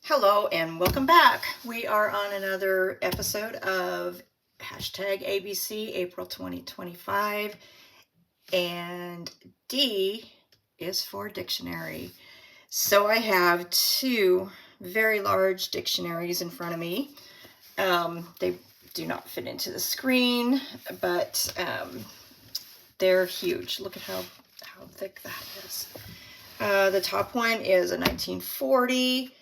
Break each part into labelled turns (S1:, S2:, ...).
S1: Hello and welcome back. We are on another episode of hashtag ABC April 2025, and D is for dictionary. So I have two very large dictionaries in front of me. They do not fit into the screen, but they're huge. Look at how thick that is. The top one is a 1940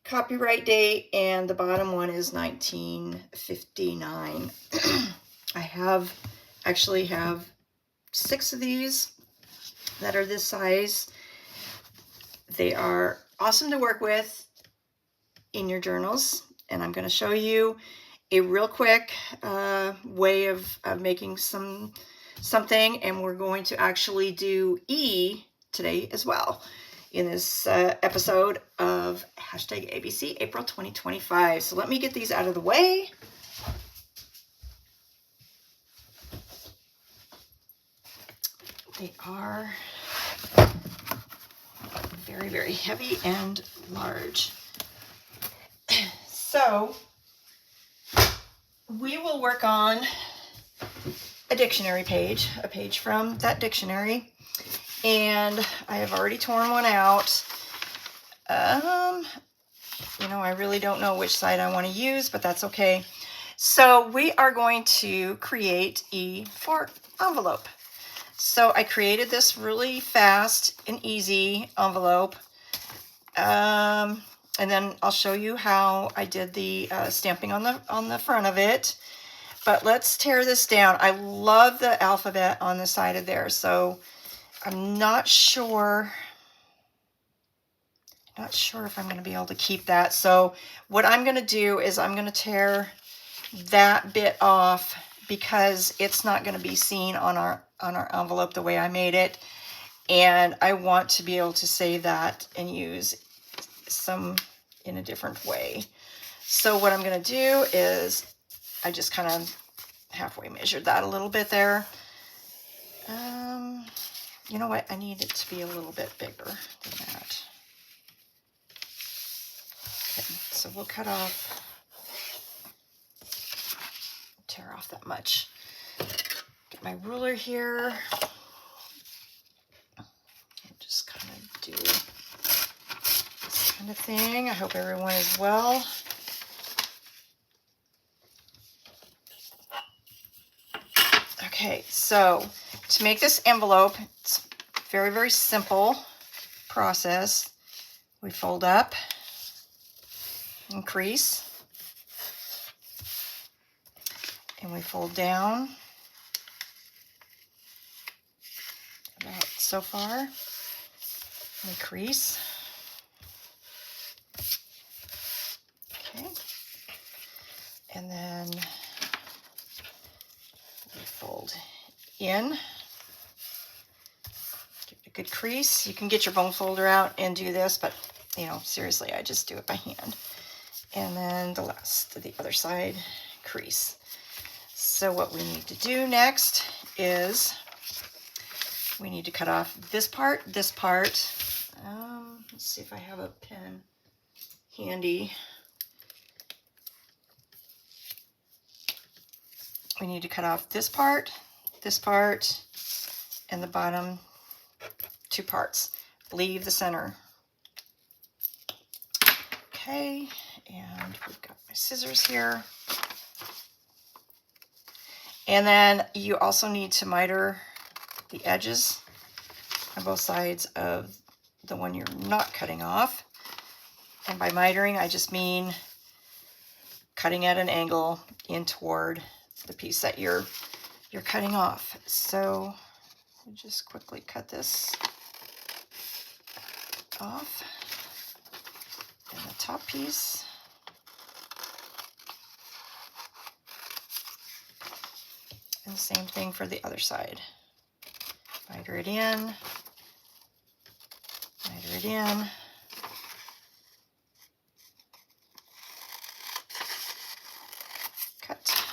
S1: copyright date, and the bottom one is 1959. I actually have 6 of these that are this size. They are awesome to work with in your journals, and I'm going to show you a real quick way of making something, and we're going to actually do E today as well in this episode of hashtag ABC April 2025. So let me get these out of the way. They are very, very heavy and large. So we will work on a dictionary page, a page from that dictionary. And I have already torn one out. I really don't know which side I want to use, but that's okay. So we are going to create E for envelope. So I created this really fast and easy envelope. And then I'll show you how I did the stamping on the front of it. But let's tear this down. I love the alphabet on the side of there. So I'm not sure if I'm going to be able to keep that. So what I'm going to do is I'm going to tear that bit off because it's not going to be seen on our envelope the way I made it. And I want to be able to save that and use some in a different way. So what I'm going to do is I just kind of halfway measured that a little bit there. You know what? I need it to be a little bit bigger than that. Okay, so we'll cut off, tear off that much. Get my ruler here. And just kind of do this kind of thing. I hope everyone is well. Okay, so to make this envelope, it's very, very simple process. We fold up, increase, and we fold down about so far. We crease. Okay, and then we fold in. Give it a good crease. You can get your bone folder out and do this, but seriously, I just do it by hand. And then the other side, crease. So what we need to do next is we need to cut off this part. Let's see if I have a pen handy. We need to cut off this part, and the bottom 2 parts. Leave the center. Okay, and we've got my scissors here. And then you also need to miter the edges on both sides of the one you're not cutting off. And by mitering, I just mean cutting at an angle in toward the piece that you're cutting off. So I'll just quickly cut this off. And the top piece. And the same thing for the other side. Miter it in. Miter it in. Cut.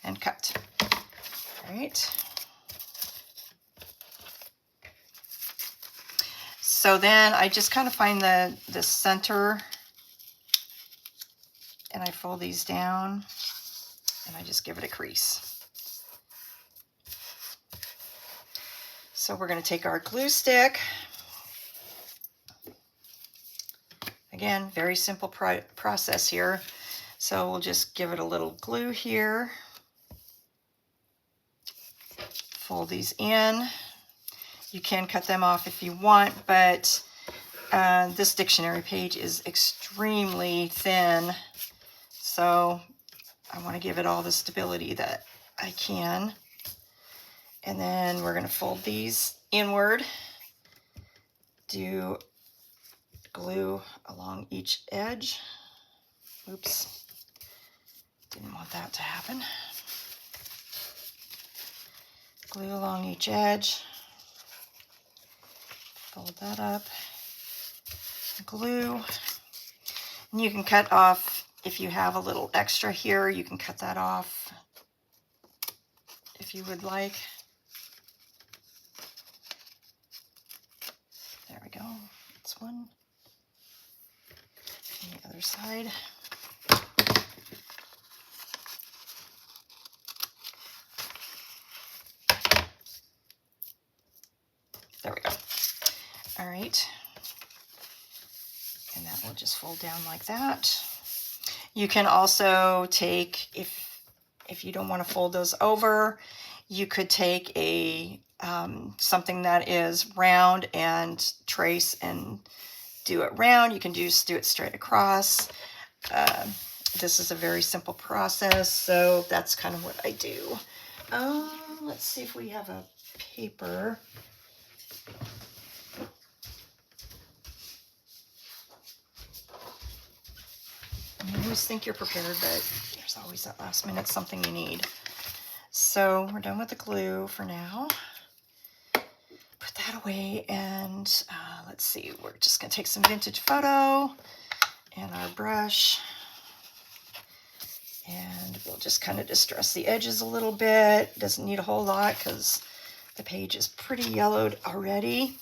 S1: And cut. All right. So then I just kind of find the center and I fold these down and I just give it a crease. So we're going to take our glue stick. Again, very simple process here. So we'll just give it a little glue here. Fold these in. You can cut them off if you want, but this dictionary page is extremely thin. So I want to give it all the stability that I can. And then we're going to fold these inward. Do glue along each edge. Oops, didn't want that to happen. Glue along each edge. Fold that up. Glue. And you can cut off, if you have a little extra here, you can cut that off if you would like. There we go. That's one. And the other side. There we go. All right. And that will just fold down like that. You can also take, if you don't want to fold those over, you could take a something that is round and trace and do it round. You can just do it straight across. This is a very simple process, so that's kind of what I do. Let's see if we have a paper. You always think you're prepared, but there's always that last minute something you need. So we're done with the glue for now. Put that away, and let's see, we're just going to take some vintage photo and our brush, and we'll just kind of distress the edges a little bit. Doesn't need a whole lot because the page is pretty yellowed already.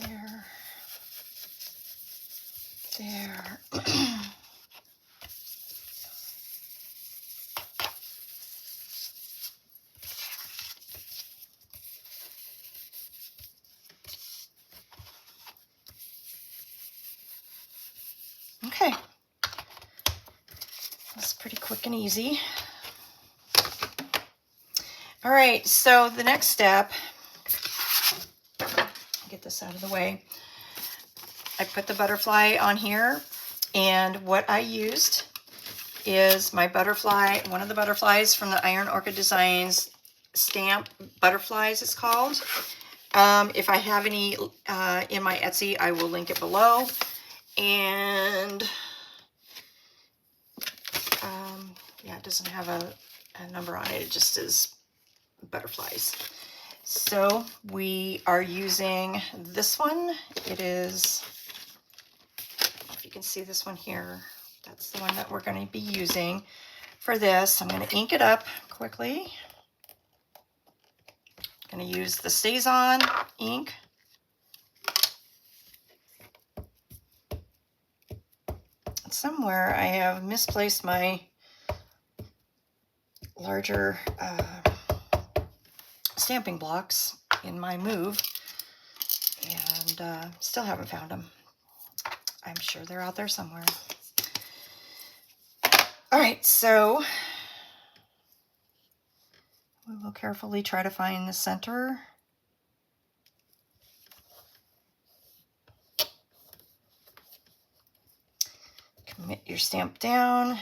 S1: There. There. Okay. That's pretty quick and easy. All right, so the next step, get this out of the way. I put the butterfly on here, and what I used is my butterfly, one of the butterflies from the Iron Orchid Designs stamp butterflies, it's called. If I have any in my Etsy, I will link it below. And yeah, it doesn't have a number on it. It just is butterflies. So we are using this one. It is, if you can see this one here, that's the one that we're going to be using for this. I'm going to ink it up quickly. I'm going to use the Stays On ink. Somewhere I have misplaced my larger stamping blocks in my move, and still haven't found them. I'm sure they're out there somewhere. All right, so we will carefully try to find the center. Commit your stamp down.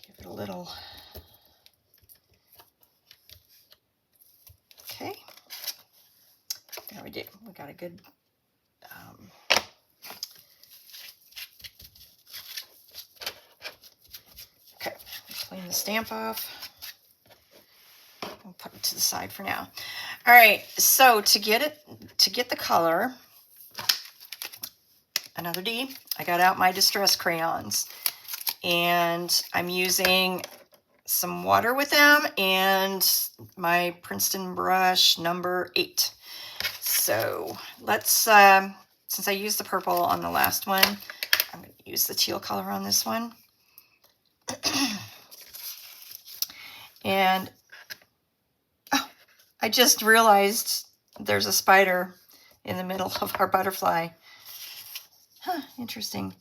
S1: Give it a little. Okay. There we do. We got a good okay. Clean the stamp off. We'll put it to the side for now. All right. So to get the color, another D. I got out my distress crayons, and I'm using some water with them and my Princeton brush number 8. So let's, since I used the purple on the last one, I'm going to use the teal color on this one. And oh, I just realized there's a spider in the middle of our butterfly. Huh, interesting.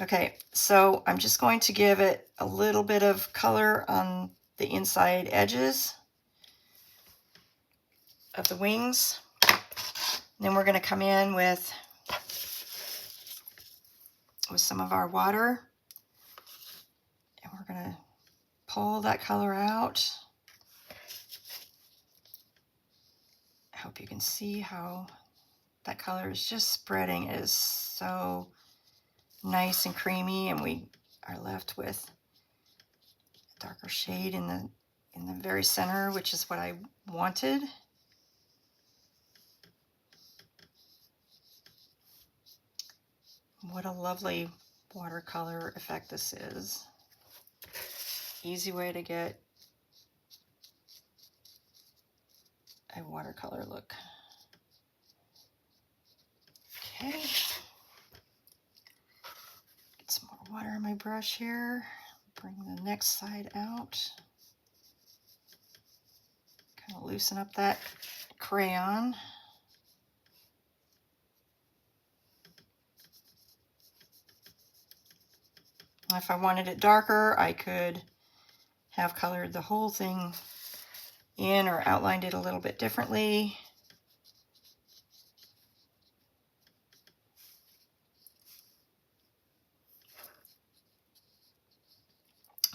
S1: Okay, so I'm just going to give it a little bit of color on the inside edges of the wings. Then we're going to come in with some of our water, and we're going to pull that color out. I hope you can see how that color is just spreading. It is so nice and creamy, and we are left with a darker shade in the very center, which is what I wanted. What a lovely watercolor effect this is. Easy way to get a watercolor look. Okay. Get some more water in my brush here. Bring the next side out. Kind of loosen up that crayon. If I wanted it darker, I could have colored the whole thing in or outlined it a little bit differently.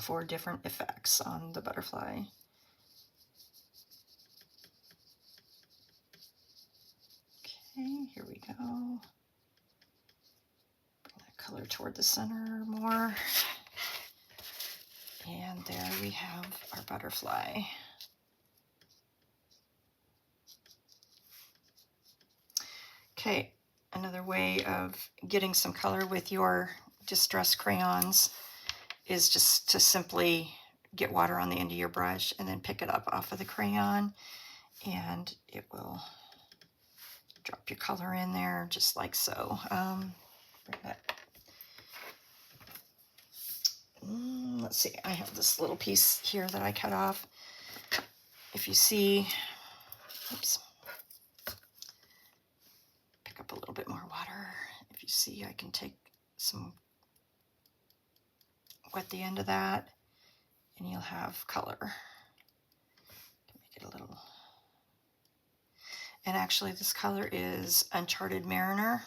S1: For different effects on the butterfly. Okay, here we go. Bring that color toward the center more. And there we have our butterfly. Okay, another way of getting some color with your distress crayons is just to simply get water on the end of your brush and then pick it up off of the crayon, and it will drop your color in there just like so. Bring that. Let's see, I have this little piece here that I cut off. If you see, oops, pick up a little bit more water. If you see, I can take some, wet the end of that, and you'll have color. Make it a little, and actually this color is Uncharted Mariner.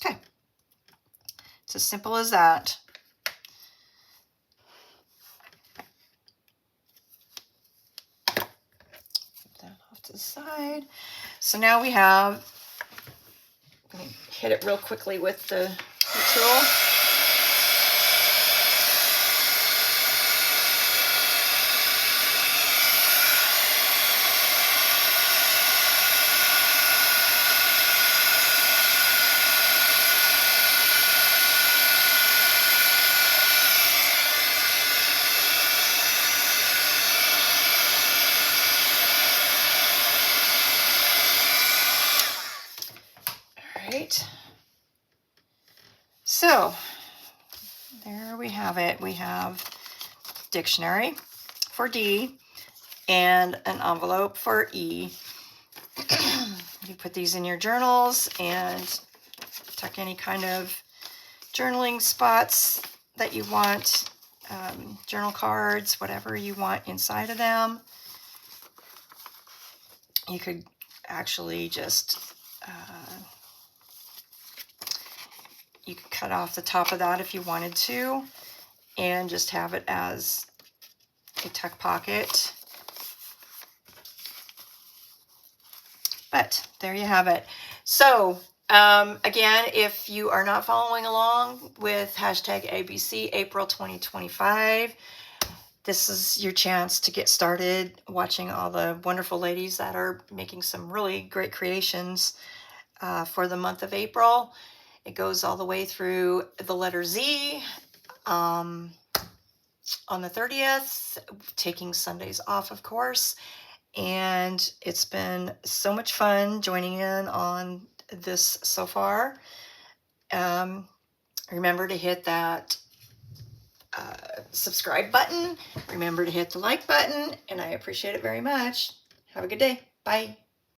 S1: Okay, it's as simple as that. Put that off to the side. So now we have, I'm going to hit it real quickly with the tool. So there we have it. We have dictionary for D and an envelope for E. You put these in your journals and tuck any kind of journaling spots that you want, journal cards, whatever you want inside of them. You could actually just you could cut off the top of that if you wanted to and just have it as a tuck pocket. But there you have it. So again, if you are not following along with hashtag ABC April 2025, this is your chance to get started watching all the wonderful ladies that are making some really great creations for the month of April. It goes all the way through the letter Z on the 30th, taking Sundays off, of course. And it's been so much fun joining in on this so far. Remember to hit that subscribe button. Remember to hit the like button, and I appreciate it very much. Have a good day. Bye.